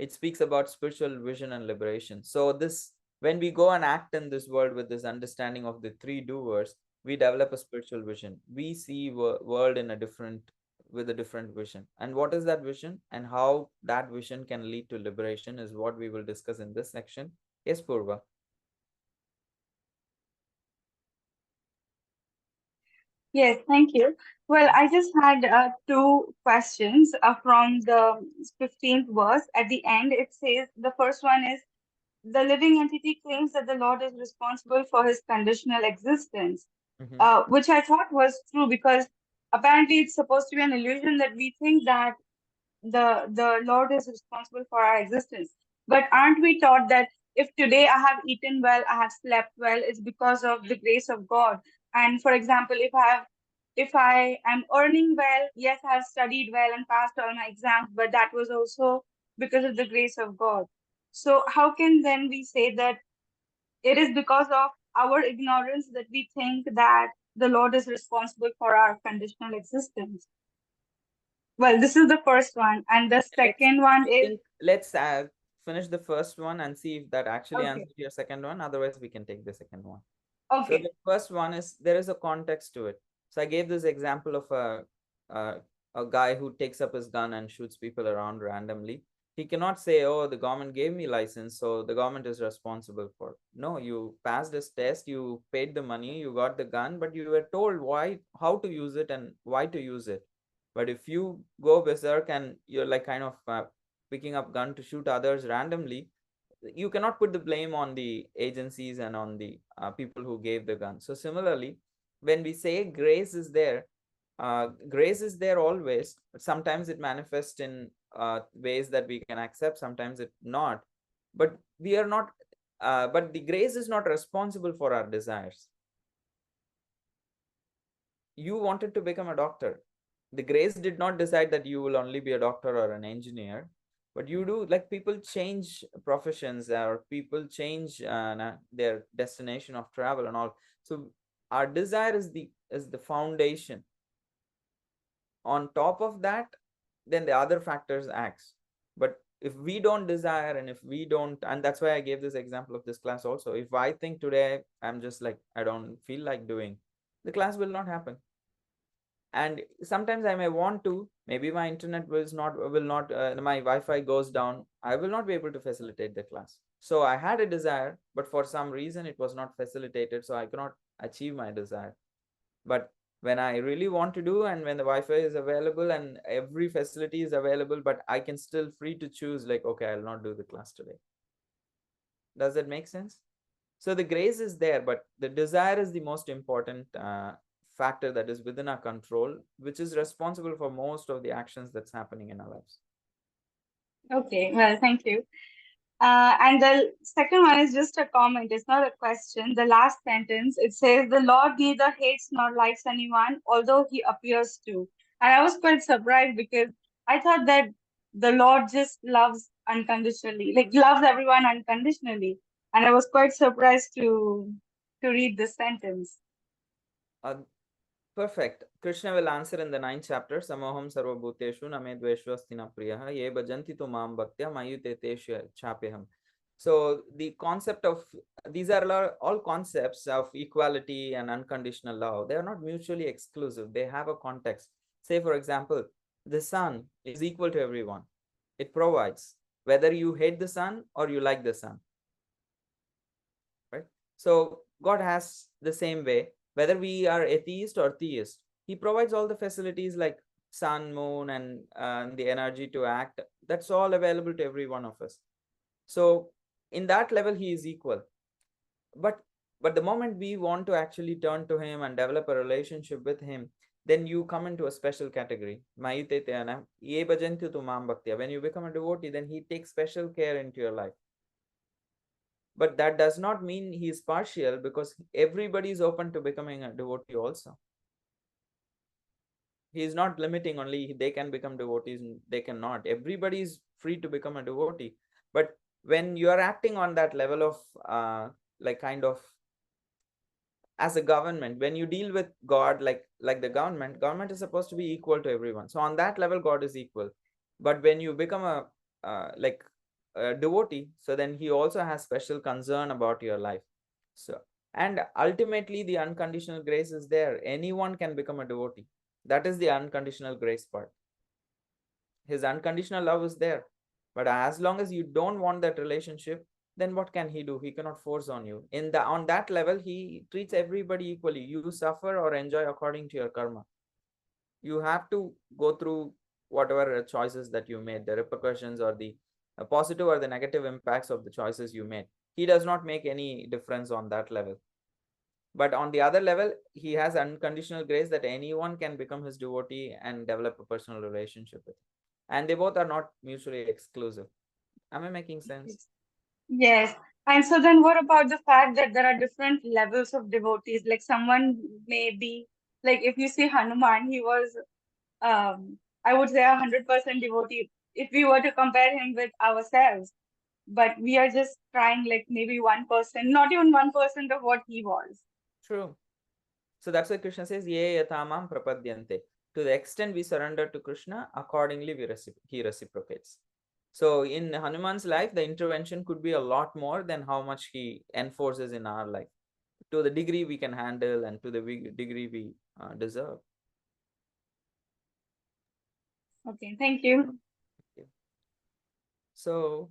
it speaks about spiritual vision and liberation. So this, when we go and act in this world with this understanding of the three doers, we develop a spiritual vision. We see world in a different, with a different vision. And what is that vision and how that vision can lead to liberation is what we will discuss in this section. Yes, Purva. Yes, thank you. Well, I just had two questions from the 15th verse. At the end, it says the first one is the living entity claims that the Lord is responsible for his conditional existence, Mm-hmm. which I thought was true because apparently it's supposed to be an illusion that we think that the Lord is responsible for our existence. But aren't we taught that if today I have eaten well, I have slept well, it's because of the grace of God? And for example, if I am earning well, yes, I have studied well and passed all my exams, but that was also because of the grace of God. So how can then we say that it is because of our ignorance that we think that the Lord is responsible for our conditional existence? Well, this is the first one. And the Let's, second one I is think, let's finish the first one and see if that actually okay. answers your second one. Otherwise, we can take the second one. So Okay. the first one is there is a context to it. So I gave this example of a, a guy who takes up his gun and shoots people around randomly. He cannot say, "Oh, the government gave me license, so the government is responsible for it." No, you passed this test, you paid the money, you got the gun, but you were told why, how to use it, and why to use it. But if you go berserk and you're like kind of picking up gun to shoot others randomly, you cannot put the blame on the agencies and on the people who gave the gun. So similarly, when we say grace is there always, but sometimes it manifests in ways that we can accept, sometimes it not. But we are not, but the grace is not responsible for our desires. You wanted to become a doctor. The grace did not decide that you will only be a doctor or an engineer, but you do, like, people change professions or people change their destination of travel and all. So our desire is the foundation. On top of that, then the other factors acts. But if we don't desire, and if we don't, and that's why I gave this example of this class also, if I think today I'm just like, I don't feel like doing, the class will not happen. And sometimes I may want to, maybe my internet will not my Wi-Fi goes down, I will not be able to facilitate the class. So I had a desire, but for some reason it was not facilitated, so I cannot achieve my desire. But when I really want to do, and when the Wi-Fi is available and every facility is available, but I can still free to choose, like, okay, I'll not do the class today. Does that make sense? So the grace is there, but the desire is the most important factor that is within our control, which is responsible for most of the actions that's happening in our lives. Okay. Well, thank you. And the second one is just a comment. It's not a question. The last sentence, it says, "The Lord neither hates nor likes anyone, although he appears to." And I was quite surprised because I thought that the Lord just loves unconditionally, like loves everyone unconditionally. And I was quite surprised to read this sentence. Uh, Perfect. Krishna will answer in the 9th chapter. Samoham sarvabhuteshu name dveshvasti na priyaha ye bhajanti tu mam bhaktya mayute tesha chapeham. So the concept of, these are all concepts of equality and unconditional love. They are not mutually exclusive. They have a context. Say, for example, the sun is equal to everyone. It provides, whether you hate the sun or you like the sun, right? So God has the same way, whether we are atheist or theist. He provides all the facilities like sun, moon, and the energy to act. That's all available to every one of us. So in that level, he is equal. But the moment we want to actually turn to him and develop a relationship with him, then you come into a special category. When you become a devotee, then he takes special care into your life. But that does not mean he is partial, because everybody is open to becoming a devotee also. He is not limiting only they can become devotees and they cannot. Everybody is free to become a devotee. But when you are acting on that level of like kind of as a government, when you deal with God like the government is supposed to be equal to everyone. So on that level, God is equal. But when you become a like a devotee, so then he also has special concern about your life. So, and ultimately the unconditional grace is there. Anyone can become a devotee. That is the unconditional grace part. His unconditional love is there. But as long as you don't want that relationship, then what can he do? He cannot force on you. On that level, he treats everybody equally. You suffer or enjoy according to your karma. You have to go through whatever choices that you made, the repercussions or the positive or the negative impacts of the choices you made. He does not make any difference on that level. But on the other level, he has unconditional grace that anyone can become his devotee and develop a personal relationship with him. And they both are not mutually exclusive. Am I making sense? Yes. And so then what about the fact that there are different levels of devotees? Like someone may be, like if you see Hanuman, he was, I would say 100% devotee if we were to compare him with ourselves. But we are just trying like maybe 1%, not even 1% of what he was. True. So that's why Krishna says, Ye yatamam prapadyante. To the extent we surrender to Krishna, accordingly he reciprocates. So in Hanuman's life, the intervention could be a lot more than how much he enforces in our life, to the degree we can handle and to the degree we deserve. Okay, thank you. So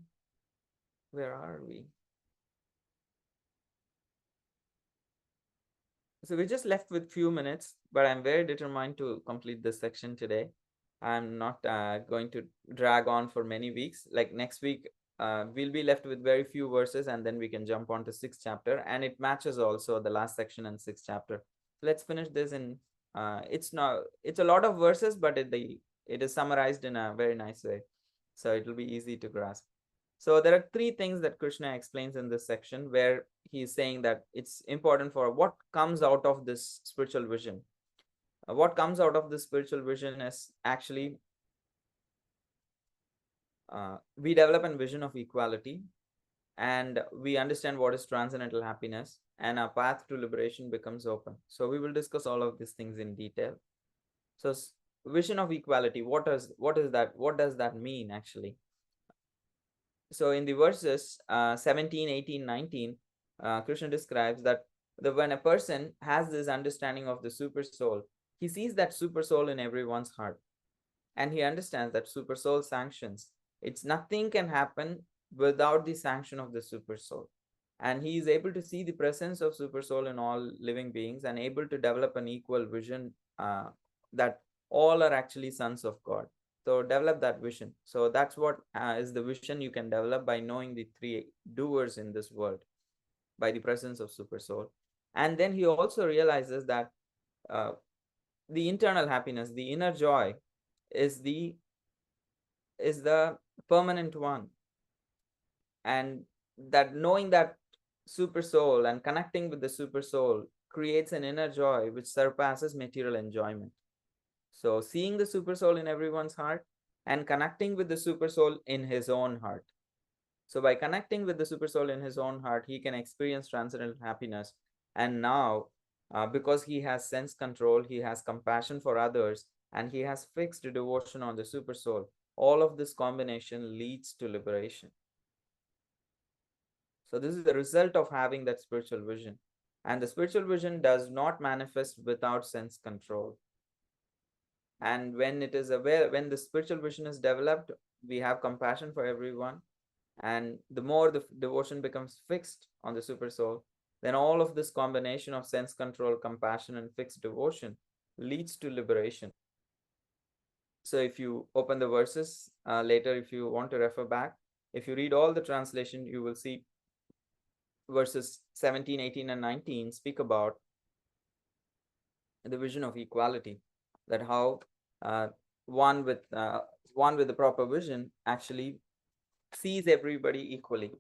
where are we? So we just left with few minutes, but I'm very determined to complete this section today. I'm not going to drag on for many weeks. Like next week, we'll be left with very few verses, and then we can jump on to sixth chapter, and it matches also the last section and sixth chapter. Let's finish this in. It's a lot of verses, but it is summarized in a very nice way, so it will be easy to grasp. So there are three things that Krishna explains in this section where he's saying that it's important for what comes out of this spiritual vision. What comes out of this spiritual vision is actually we develop a vision of equality, and we understand what is transcendental happiness, and our path to liberation becomes open. So we will discuss all of these things in detail. So vision of equality, what does that mean actually? So in the verses 17, 18, 19, Krishna describes that when a person has this understanding of the super soul, he sees that super soul in everyone's heart, and he understands that super soul sanctions. It's nothing can happen without the sanction of the super soul, and he is able to see the presence of super soul in all living beings and able to develop an equal vision that all are actually sons of God. So develop that vision. So that's what is the vision you can develop by knowing the three doers in this world by the presence of super soul. And then he also realizes that uh, the internal happiness, the inner joy, is the permanent one, and that knowing that super soul and connecting with the super soul creates an inner joy which surpasses material enjoyment. So seeing the super soul in everyone's heart and connecting with the super soul in his own heart. So by connecting with the super soul in his own heart, he can experience transcendental happiness. And now, because he has sense control, he has compassion for others, and he has fixed devotion on the super soul, all of this combination leads to liberation. So this is the result of having that spiritual vision. And the spiritual vision does not manifest without sense control. And when it is aware, when the spiritual vision is developed, we have compassion for everyone. And the more the devotion becomes fixed on the super soul, then all of this combination of sense control, compassion, and fixed devotion leads to liberation. So if you open the verses later, if you want to refer back, if you read all the translation, you will see verses 17, 18, and 19 speak about the vision of equality, that how uh, one with the proper vision actually sees everybody equally.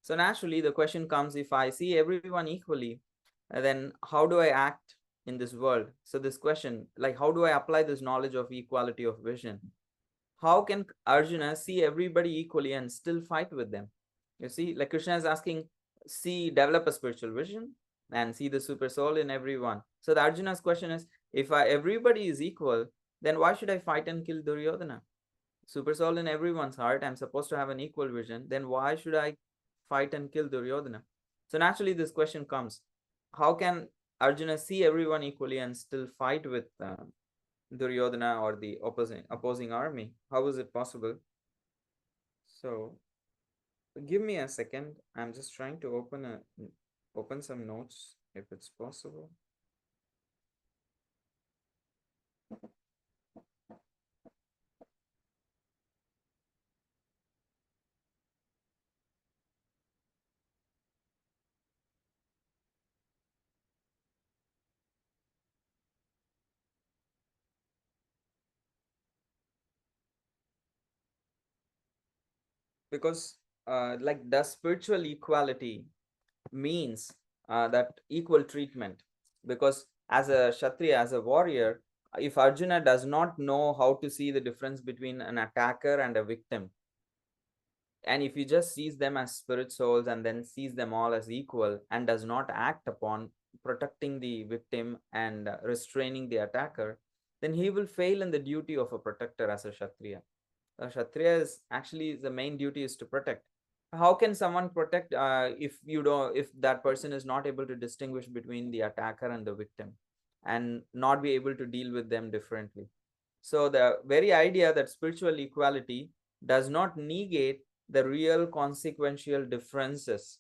So naturally, the question comes: if I see everyone equally, then how do I act in this world? So this question, like, how do I apply this knowledge of equality of vision? How can Arjuna see everybody equally and still fight with them? You see, like Krishna is asking, develop a spiritual vision and see the super soul in everyone. So the Arjuna's question is, if everybody is equal, then why should I fight and kill Duryodhana? super soul in everyone's heart. I'm supposed to have an equal vision. Then why should I fight and kill Duryodhana? So naturally, this question comes: how can Arjuna see everyone equally and still fight with Duryodhana or the opposing army? How is it possible? So give me a second. I'm just trying to open some notes if it's possible. Because like, does spiritual equality means that equal treatment? Because as a kshatriya, as a warrior, if Arjuna does not know how to see the difference between an attacker and a victim, and if he just sees them as spirit souls and then sees them all as equal and does not act upon protecting the victim and restraining the attacker, then he will fail in the duty of a protector as a kshatriya. A kshatriya is actually, the main duty is to protect. How can someone protect if you don't, if that person is not able to distinguish between the attacker and the victim and not be able to deal with them differently? So the very idea that spiritual equality does not negate the real consequential differences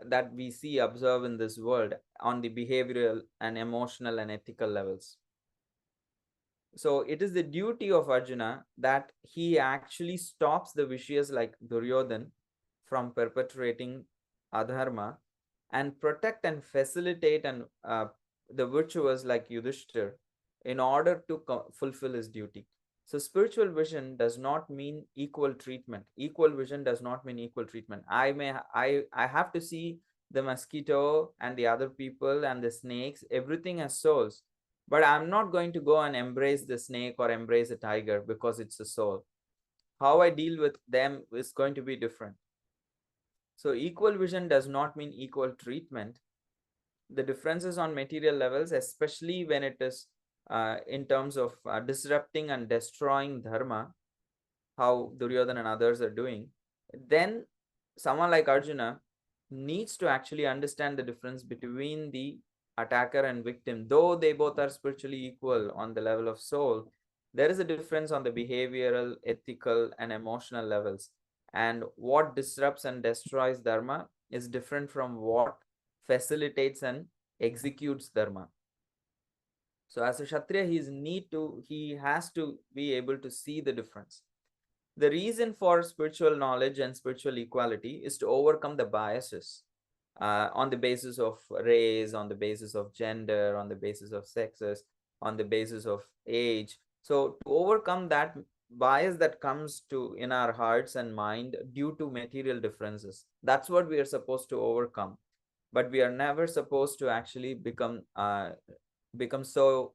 that we see observe in this world on the behavioral and emotional and ethical levels. So it is the duty of Arjuna that he actually stops the vicious like Duryodhan from perpetrating adharma and protect and facilitate and the virtuous like Yudhishthir in order to fulfill his duty. So spiritual vision does not mean equal treatment. Equal vision does not mean equal treatment. I have to see the mosquito and the other people and the snakes, everything as souls. But I'm not going to go and embrace the snake or embrace a tiger because it's a soul. How I deal with them is going to be different. So equal vision does not mean equal treatment. The differences on material levels, especially when it is in terms of disrupting and destroying dharma, how Duryodhana and others are doing, then someone like Arjuna needs to actually understand the difference between the attacker and victim. Though they both are spiritually equal on the level of soul, there is a difference on the behavioral, ethical, and emotional levels. And what disrupts and destroys dharma is different from what facilitates and executes dharma. So as a kshatriya, he has to be able to see the difference. The reason for spiritual knowledge and spiritual equality is to overcome the biases on the basis of race, on the basis of gender, on the basis of sexes, on the basis of age. So to overcome that bias that comes to in our hearts and mind due to material differences, that's what we are supposed to overcome. But we are never supposed to actually become so,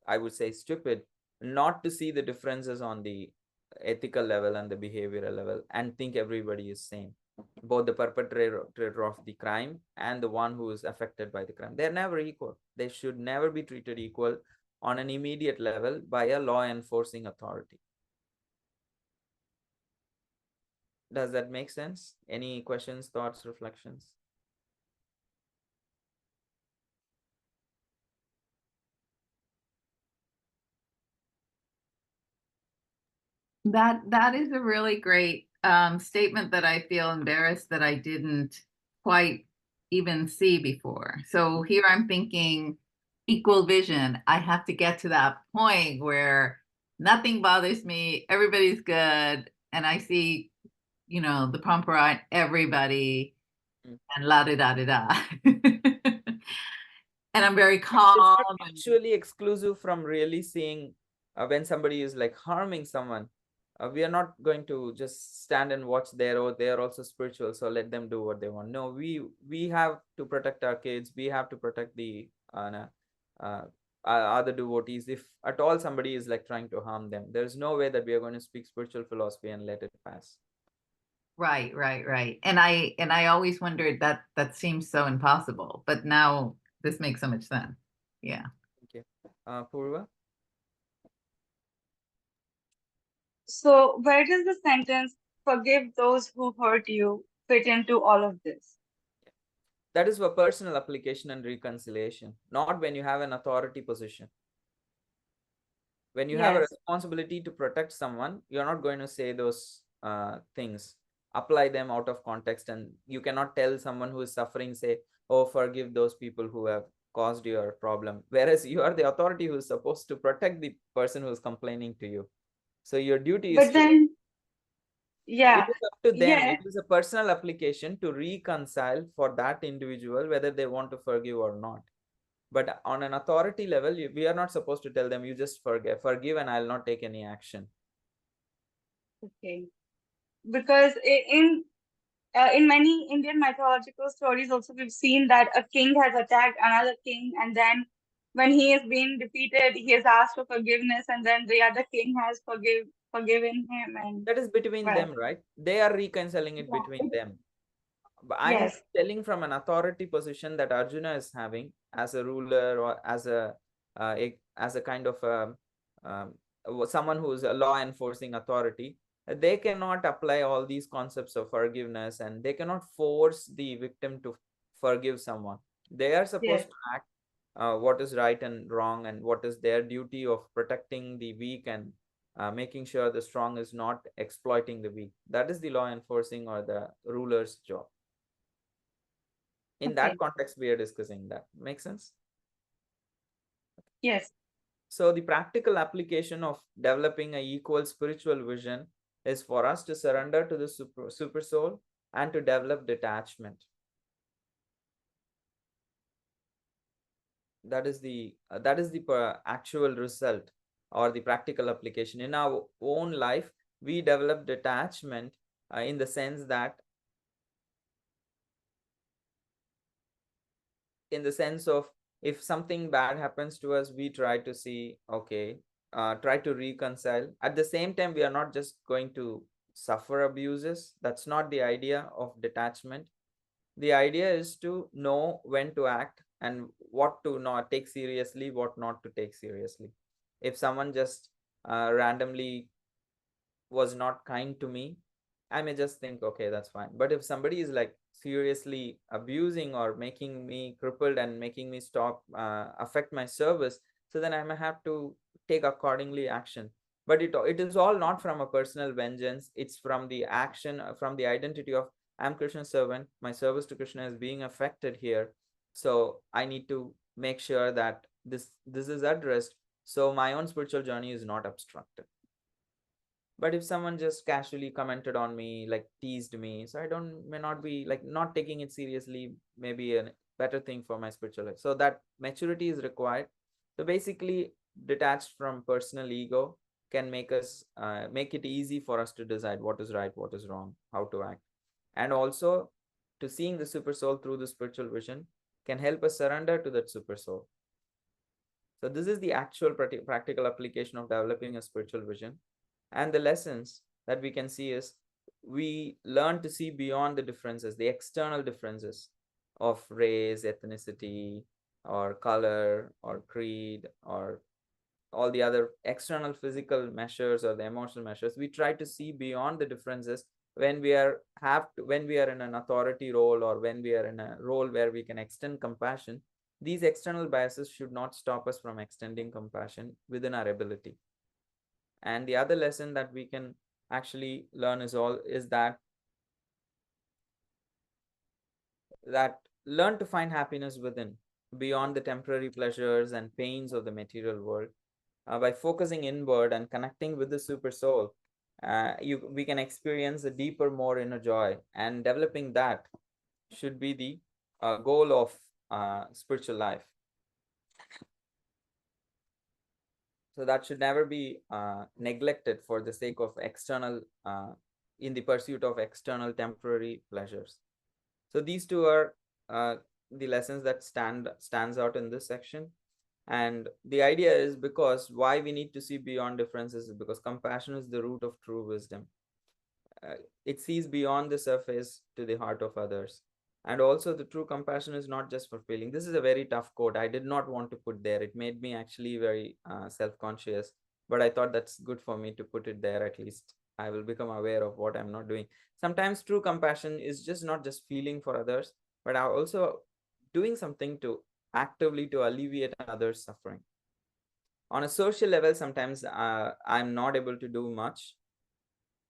I would say, stupid not to see the differences on the ethical level and the behavioral level and think everybody is same. Both the perpetrator of the crime and the one who is affected by the crime, they're never equal. They should never be treated equal on an immediate level by a law enforcing authority. Does that make sense? Any questions, thoughts, reflections? That is a really great statement that I feel embarrassed that I didn't quite even see before. So here I'm thinking equal vision. I have to get to that point where nothing bothers me, everybody's good, and I see, the Pampara, everybody, and la da da da da. And I'm very calm. It's not actually exclusive from really seeing when somebody is like harming someone. We are not going to just stand and watch there, or they are also spiritual, so let them do what they want. No, we have to protect our kids. We have to protect the other devotees. If at all somebody is like trying to harm them, there's no way that we are going to speak spiritual philosophy and let it pass. Right. And I always wondered that seems so impossible, but now this makes so much sense. Yeah. Okay. Purva? So where does the sentence "forgive those who hurt you" fit into all of this? That is for personal application and reconciliation, not when you have an authority position. When you have a Yes, responsibility to protect someone, you're not going to say those things, apply them out of context, and you cannot tell someone who is suffering, say, oh, forgive those people who have caused your problem, whereas you are the authority who is supposed to protect the person who is complaining to you. So your duty is but to, then, it yeah, is up to them, yeah, it is a personal application to reconcile for that individual whether they want to forgive or not. But on an authority level, we are not supposed to tell them, you just forgive and I'll not take any action. okay. Because in many Indian mythological stories, also we've seen that a king has attacked another king, and then when he has been defeated, he has asked for forgiveness, and then the other king has forgiven him, and That is between well, them, right? They are reconciling it yeah, between them. But I'm yes, telling from an authority position that Arjuna is having as a ruler, or as as a kind of someone who is a law enforcing authority. They cannot apply all these concepts of forgiveness, and they cannot force the victim to forgive someone. They are supposed yes, to act what is right and wrong, and what is their duty of protecting the weak, and making sure the strong is not exploiting the weak. That is the law enforcing or the ruler's job. In that okay, context, we are discussing that. Make sense? yes, So the practical application of developing a equal spiritual vision is for us to surrender to the super soul and to develop detachment. That is the actual result, or the practical application in our own life. We develop detachment in the sense that, in the sense of, if something bad happens to us, we try to see, okay, try to reconcile. At the same time, we are not just going to suffer abuses. That's not the idea of detachment. The idea is to know when to act and what to not take seriously, what not to take seriously. If someone just randomly was not kind to me, I may just think, okay, that's fine. But if somebody is like seriously abusing or making me crippled and making me stop, affect my service, so then I may have to take accordingly action. But it is all not from a personal vengeance. It's from the action, from the identity of, I'm Krishna's servant. My service to Krishna is being affected here. So I need to make sure that this is addressed. So my own spiritual journey is not obstructed. But if someone just casually commented on me, like teased me, so I don't may not be like not taking it seriously, maybe a better thing for my spiritual life. So that maturity is required. So basically, detached from personal ego can make us make it easy for us to decide what is right, what is wrong, how to act. And also, to seeing the super soul through the spiritual vision can help us surrender to that super soul. So this is the actual practical application of developing a spiritual vision. And the lessons that we can see is, we learn to see beyond the differences, the external differences of race, ethnicity, or color, or creed, or all the other external physical measures or the emotional measures. We try to see beyond the differences when we are when we are in an authority role, or when we are in a role where we can extend compassion. These external biases should not stop us from extending compassion within our ability. And the other lesson that we can actually learn is that learn to find happiness within, beyond the temporary pleasures and pains of the material world. By focusing inward and connecting with the super soul, we can experience a deeper, more inner joy, and developing that should be the goal of spiritual life. So that should never be neglected for the sake of external, in the pursuit of external temporary pleasures. So these two are the lessons that stands out in this section. And the idea is, because why we need to see beyond differences is because compassion is the root of true wisdom. It sees beyond the surface to the heart of others. And also, the true compassion is not just for feeling. This is a very tough quote. I did not want to put there. It made me actually very self-conscious. but I thought that's good for me to put it there. At least I will become aware of what I'm not doing. Sometimes true compassion is just not just feeling for others, but are also doing something to actively to alleviate others' suffering. On a social level, sometimes I'm not able to do much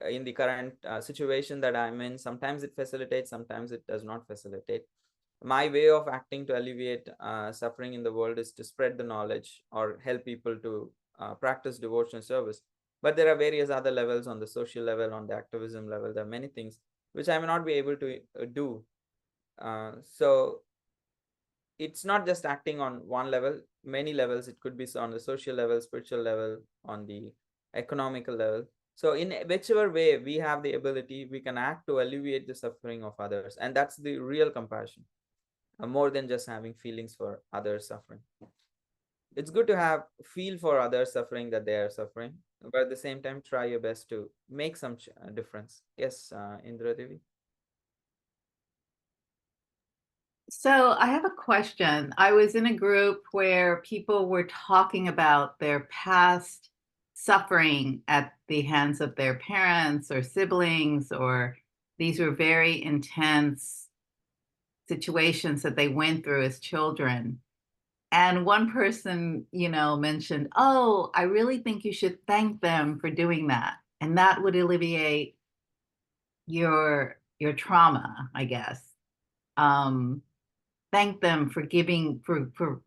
in the current situation that I'm in. Sometimes it facilitates, sometimes it does not facilitate. My way of acting to alleviate suffering in the world is to spread the knowledge or help people to practice devotional service. But there are various other levels on the social level, on the activism level. There are many things which I may not be able to do. So it's not just acting on one level, many levels. It could be on the social level, spiritual level, on the economical level. So in whichever way we have the ability, we can act to alleviate the suffering of others. And that's the real compassion, more than just having feelings for others suffering. It's good to have feel for others suffering that they are suffering, but at the same time try your best to make some difference. Yes, Indra Devi. So I have a question. I was in a group where people were talking about their past suffering at the hands of their parents or siblings, or these were very intense situations that they went through as children. And one person, mentioned, "Oh, I really think you should thank them for doing that. And that would alleviate your trauma, I guess. Thank them for giving for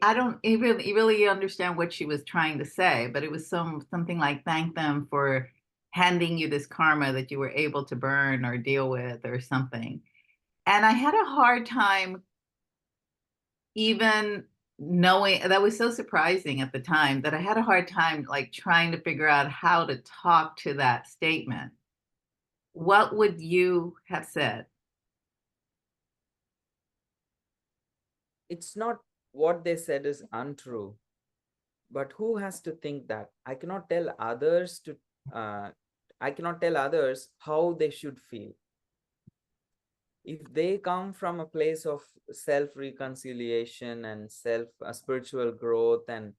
I don't even really understand what she was trying to say, but it was something like thank them for handing you this karma that you were able to burn or deal with or something." And I had a hard time even knowing. That was so surprising at the time that I had a hard time like trying to figure out how to talk to that statement. What would you have said? It's not what they said is untrue, but who has to think that? I cannot tell others to I cannot tell others how they should feel. If they come from a place of self reconciliation and self spiritual growth, and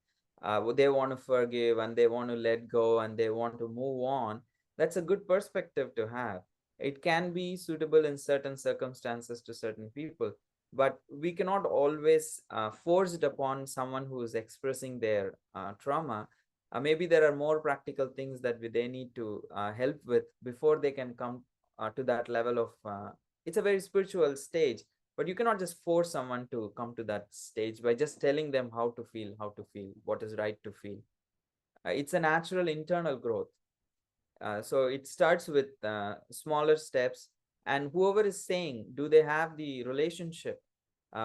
they want to forgive and they want to let go and they want to move on, that's a good perspective to have. It can be suitable in certain circumstances to certain people, but we cannot always force it upon someone who is expressing their trauma. Maybe there are more practical things that they need to help with before they can come to that level of it's a very spiritual stage, but you cannot just force someone to come to that stage by just telling them how to feel, what is right to feel. It's a natural internal growth. So it starts with smaller steps, and whoever is saying, do they have the relationship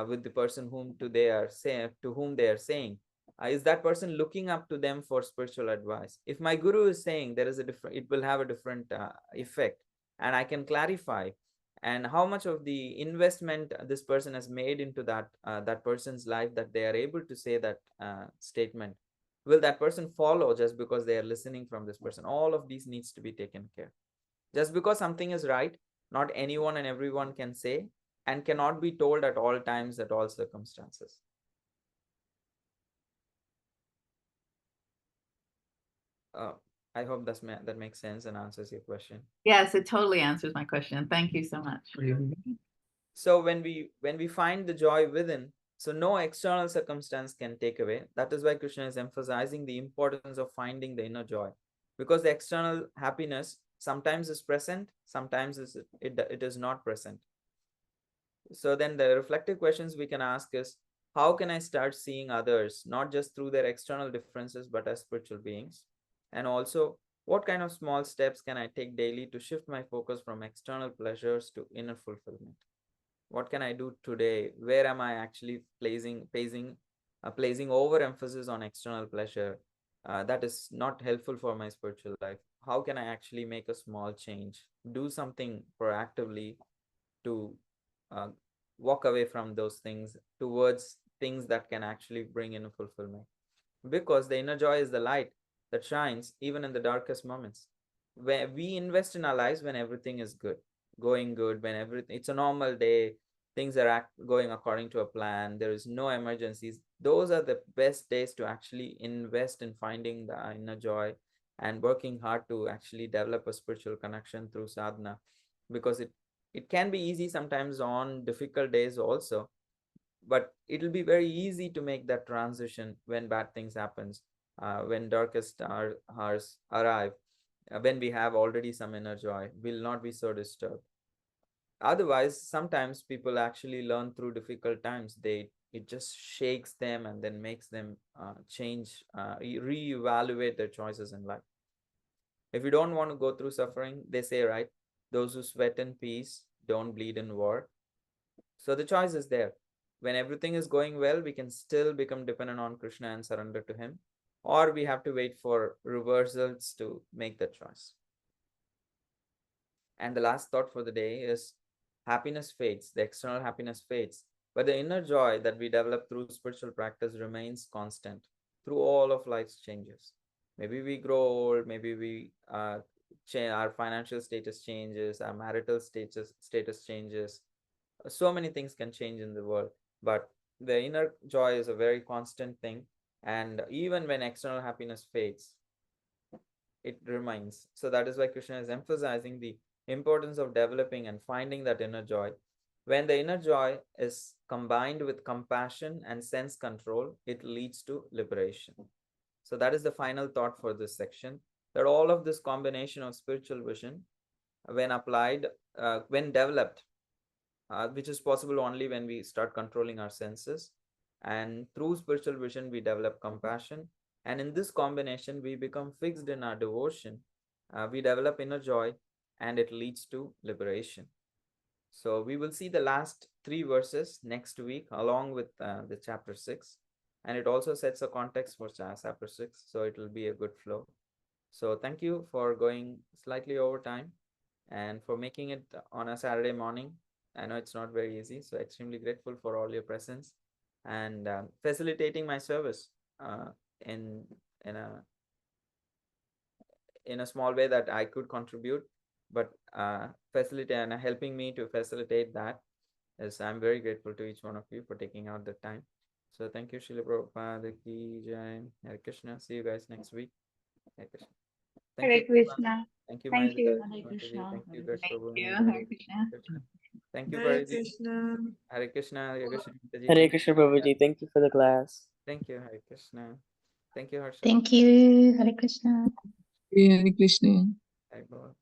with the person to whom they are saying? Is that person looking up to them for spiritual advice? If my guru is saying, there is a different, it will have a different effect, and I can clarify and how much of the investment this person has made into that person's life, that they are able to say that statement. Will that person follow just because they are listening from this person? All of these needs to be taken care. Just because something is right, not anyone and everyone can say, and cannot be told at all times, at all circumstances. uh, I hope that makes sense and answers your question. Yes, it totally answers my question. Thank you so much. So when we find the joy within, so no external circumstance can take away. That is why Krishna is emphasizing the importance of finding the inner joy, because the external happiness sometimes is present, sometimes it is not present. So then the reflective questions we can ask is, how can I start seeing others not just through their external differences but as spiritual beings? And also, what kind of small steps can I take daily to shift my focus from external pleasures to inner fulfillment? What can I do today? Where am I actually placing overemphasis on external pleasure that is not helpful for my spiritual life? How can I actually make a small change, do something proactively to uh, walk away from those things towards things that can actually bring in a fulfillment? Because the inner joy is the light that shines even in the darkest moments. Where we invest in our lives when everything is good, going good, when everything, it's a normal day, things are going according to a plan, there is no emergencies, those are the best days to actually invest in finding the inner joy and working hard to actually develop a spiritual connection through sadhana, because it can be easy sometimes on difficult days also, but it'll be very easy to make that transition when bad things happens, when darkest hours arrive, when we have already some inner joy, will not be so disturbed. Otherwise, sometimes people actually learn through difficult times. It just shakes them and then makes them change, reevaluate their choices in life. If you don't want to go through suffering, they say, right, those who sweat in peace don't bleed in war. So the choice is there. When everything is going well, we can still become dependent on Krishna and surrender to him, or we have to wait for reversals to make that choice. And the last thought for the day is, happiness fades, the external happiness fades, but the inner joy that we develop through spiritual practice remains constant through all of life's changes. Maybe we grow old, maybe we our financial status changes, our marital status changes. So many things can change in the world, but the inner joy is a very constant thing. And even when external happiness fades, it remains. So that is why Krishna is emphasizing the importance of developing and finding that inner joy. When the inner joy is combined with compassion and sense control, it leads to liberation. So that is the final thought for this section, that all of this combination of spiritual vision, when applied, when developed, which is possible only when we start controlling our senses, and through spiritual vision we develop compassion, and in this combination we become fixed in our devotion, we develop inner joy, and it leads to liberation. So we will see the last 3 verses next week along with the chapter 6, and it also sets a context for chapter 6, so it will be a good flow. So thank you for going slightly over time and for making it on a Saturday morning. I know it's not very easy, so extremely grateful for all your presence and facilitating my service in a small way that I could contribute, but facilitate and helping me to facilitate that is, I'm very grateful to each one of you for taking out the time. So thank you, Srila Prabhupada ki jai. Hare Krishna. See you guys next week. Hare Krishna. Thank Hare you. Krishna. Thank you, Thank Maida. you. Hare Krishna. Thank you, Hare Gash Prabhu. Thank you. Hare Hare Krishna. Krishna. Thank you, Hare Pariji. Krishna. Hare Krishna. Hare Krishna. Mataji. Hare Thank Krishna you. Prabhuji, thank you for the class. Thank you, Hare Krishna. Thank you, Harsha. Thank you. Hare Krishna. Hare Krishna. Hare Bhava.